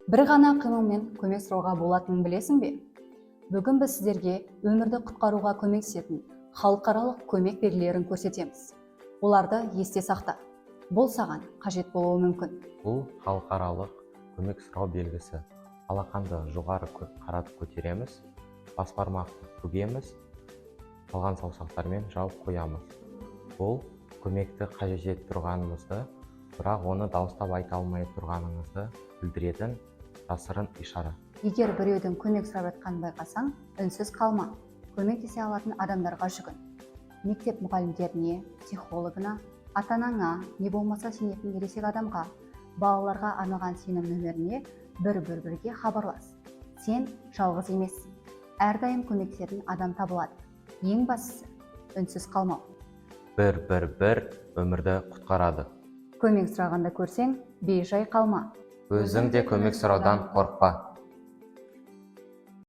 Бір ғана қимылмен көмек сұрауға болатынын білесің бе? Бүгін біз сіздерге өмірді құтқаруға көмектесетін халықаралық көмек белгілерін көрсетеміз. Оларды есте сақта. Бұл саған қажет болуы мүмкін. Бұл халықаралық көмек сұрау белгісі. Алақанды жоғары қаратып көтереміз, бас бармақты бүгеміз, қалған саусақтармен жауып қоямыз. Бұл көмекті қажет етіп тұрғанымызды, бірақ оны дауыстап айта алмай тұрғаныңызды білдіретін жасырын ишара. Егер біреудің көмек сұрап жатқанын байқасаң, үнсіз қалма. Көмектесе алатын адамдарға жүгін. Мектеп мұғалімдеріне, психологына, ата-анаңа, не болмаса сенетін ересек адамға, балаларға арналған сенім нөміріне 111-ге хабарлас. Сен жалғыз емессің. Әрдайым көмектесетін адам табылады. Ең бастысы, үнсіз қалмау. 111 өмірді құтқарады. Көмек сұрағанда көрсең, бейжай қалма. Өзің де көмек сұраудан қорықпа.